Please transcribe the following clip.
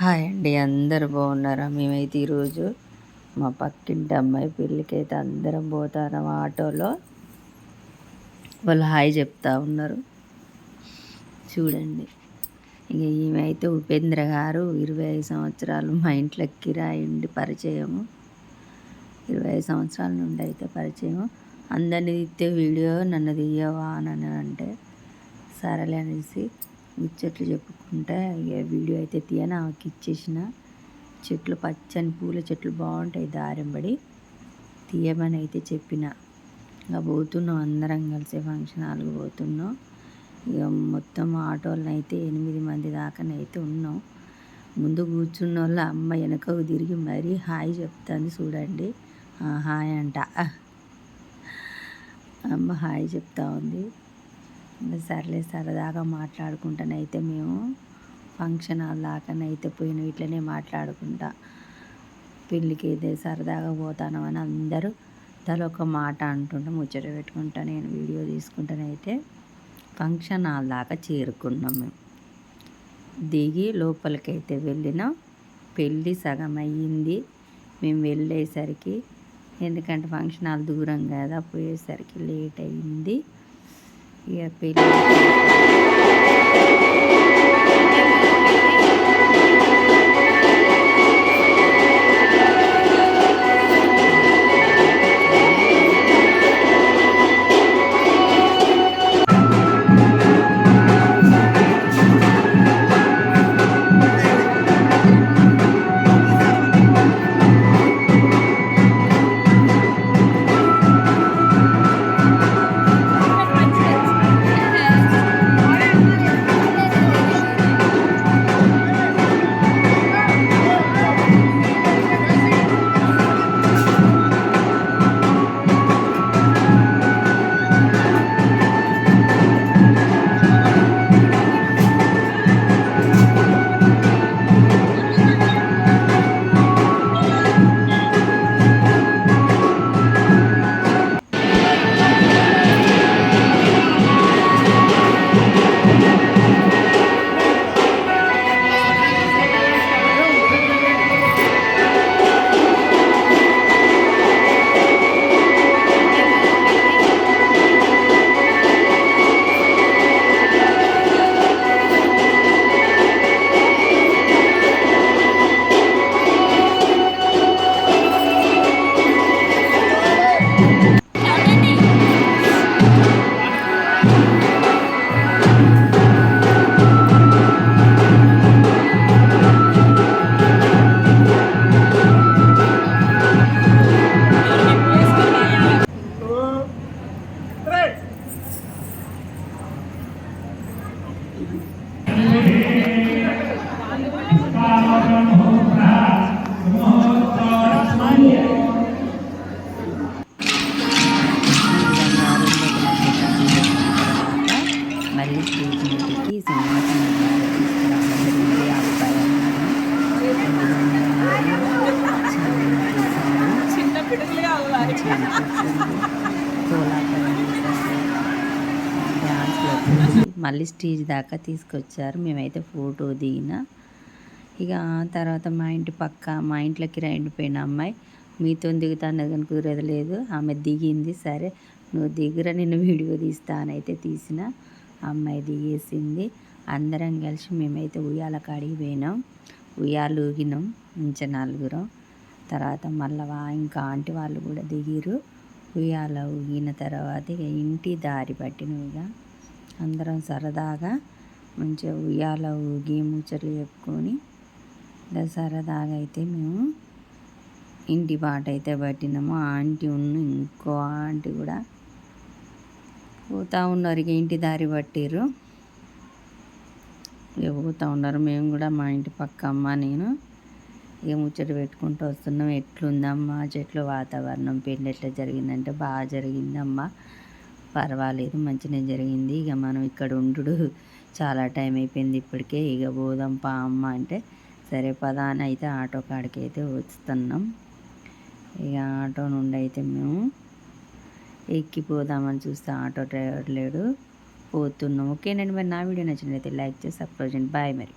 Hi అండి, అందరు బాగున్నారా? మేమైతే ఈరోజు మా పక్కింటి అమ్మాయి పెళ్ళికైతే అందరం పోతాం ఆటోలో. వాళ్ళు హాయ్ చెప్తా ఉన్నారు చూడండి. ఇక ఈమె అయితే ఉపేంద్ర గారు 25 సంవత్సరాలు మా ఇంట్లో కిరాయి ఉండి పరిచయము. 25 సంవత్సరాల నుండి అయితే పరిచయం. అందరిని తీస్తే వీడియో నన్ను తీయవా అని అంటే సరేలే అనేసి ముచ్చట్లు చెప్పుకుంటే ఇక వీడియో అయితే తీయని ఆమెకి ఇచ్చేసిన. చెట్లు పచ్చని పూల చెట్లు బాగుంటాయి, దారింబడి తీయమని అయితే చెప్పిన. ఇక పోతున్నాం అందరం కలిసి ఫంక్షన్ హాల్కి పోతున్నాం. ఇక మొత్తం ఆటోలను అయితే 8 మంది దాకానైతే ఉన్నాం. ముందు కూర్చున్న వాళ్ళ అమ్మ వెనకకు తిరిగి మరీ హాయ్ చెప్తుంది చూడండి. హాయ్ అంట, అమ్మ హాయ్ చెప్తా ఉంది. సర్లే సరదాగా మాట్లాడుకుంటానైతే మేము ఫంక్షన్ హాల్ దాకానైతే పోయిన ఇట్లనే మాట్లాడుకుంటా పెళ్ళికి అయితే సరదాగా పోతానమని అందరూ తలొక మాట అంటుంటే ముచ్చట పెట్టుకుంటా నేను వీడియో తీసుకుంటానైతే ఫంక్షన్ హాల్ దాకా చేరుకున్నాం. మేము దిగి లోపలికైతే వెళ్ళినాం. పెళ్ళి సగం అయ్యింది మేము వెళ్ళేసరికి. ఎందుకంటే ఫంక్షన్ హాల్ దూరం కదా, పోయేసరికి లేట్ అయింది. ఇక పెళ్ళి మళ్ళీ స్టేజ్ మీదకి సింహాసనం తీసుకురావడం అభిప్రాయం. మళ్ళీ స్టేజ్ దాకా తీసుకొచ్చారు. మేమైతే ఫోటో దిగిన. ఇక తర్వాత మా ఇంటి పక్క మా ఇంట్లోకి రండిపోయిన అమ్మాయి మీతో దిగుతా అన్నది కానీ కుదరలేదు. ఆమె దిగింది. సరే నువ్వు దిగురా, నిన్ను వీడియో తీస్తానైతే తీసిన. అమ్మాయి దిగేసింది. అందరం కలిసి మేమైతే ఉయ్యాల కాడికి పోయినాం. ఉయ్యాలు ఊగినాం మంచి నలుగురం. తర్వాత మళ్ళీ ఇంకా ఆంటీ వాళ్ళు కూడా దిగిరు. ఉయ్యాల ఊగిన తర్వాత ఇక ఇంటి దారి పట్టిన. ఇక అందరం సరదాగా మంచిగా ఉయ్యాల ఊగి ముచ్చట్లు చెప్పుకొని ఇక సరదాగా అయితే మేము ఇంటి బాట అయితే పట్టినాము. ఆంటీ ఇంకో ఆంటీ కూడా పోతూ ఉన్నారు. ఇక ఇంటి దారి పట్టిర్రు. ఇక పోతూ ఉన్నారు. మేము కూడా మా ఇంటి పక్క అమ్మ నేను ఇక ముచ్చట పెట్టుకుంటూ వస్తున్నాం. ఎట్లుందమ్మా చెట్లు వాతావరణం, పెళ్ళి ఎట్లా జరిగిందంటే బాగా జరిగిందమ్మా, పర్వాలేదు మంచిగా జరిగింది. ఇక మనం ఇక్కడ ఉండు చాలా టైం అయిపోయింది ఇప్పటికే, ఇక పోదాం పా అమ్మ అంటే సరే పదా అని అయితే ఆటో కాడికి అయితే వస్తున్నాం. ఇక ఆటో నుండి అయితే మేము ఎక్కిపోదామని చూస్తే ఆటో డ్రైవర్ లేడు. పోతున్నాం. ఓకేనండి, మరి నా వీడియో నచ్చినట్లయితే లైక్ చేసి సబ్స్క్రైబ్ చేయండి. బాయ్ మరి.